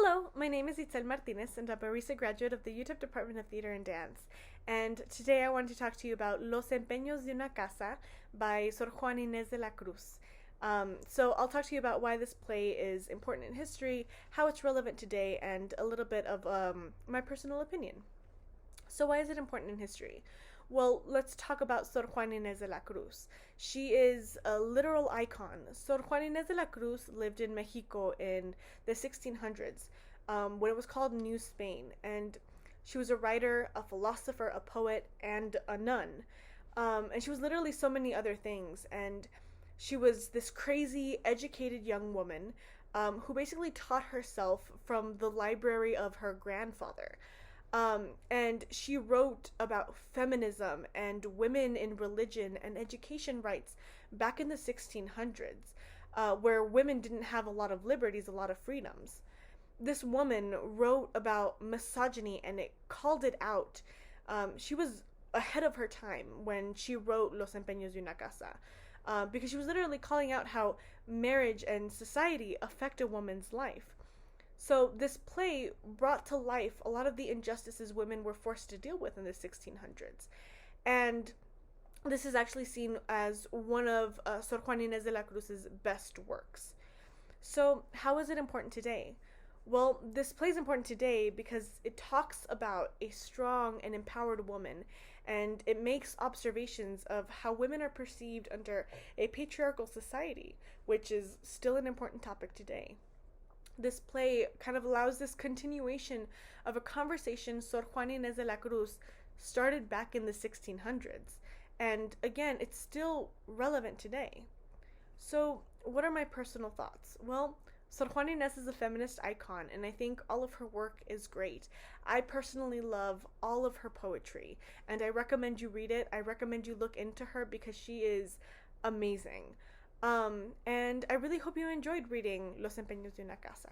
Hello, my name is Itzel Martinez, and I'm a recent graduate of the UTEP Department of Theater and Dance. And today I want to talk to you about Los Empeños de una Casa by Sor Juana Inez de la Cruz. So I'll talk to you about why this play is important in history, how it's relevant today, and a little bit of my personal opinion. So why is it important in history? Well, let's talk about Sor Juana Inez de la Cruz. She is a literal icon. Sor Juana Inez de la Cruz lived in Mexico in the 1600s, when it was called New Spain, and she was a writer, a philosopher, a poet, and a nun. And she was literally so many other things, and she was this crazy, educated young woman who basically taught herself from the library of her grandfather. And she wrote about feminism and women in religion and education rights back in the 1600s, where women didn't have a lot of liberties, a lot of freedoms. This woman wrote about misogyny and it called it out. She was ahead of her time when she wrote Los Empeños de una Casa, because she was literally calling out how marriage and society affect a woman's life. So this play brought to life a lot of the injustices women were forced to deal with in the 1600s. And this is actually seen as one of Sor Juana Inez de la Cruz's best works. So how is it important today? Well, this play is important today because it talks about a strong and empowered woman, and it makes observations of how women are perceived under a patriarchal society, which is still an important topic today. This play kind of allows this continuation of a conversation Sor Juana Inez de la Cruz started back in the 1600s. And again, it's still relevant today. So, what are my personal thoughts? Well, Sor Juana Inez is a feminist icon, and I think all of her work is great. I personally love all of her poetry, and I recommend you read it. I recommend you look into her because she is amazing. And I really hope you enjoyed reading Los Empeños de una Casa.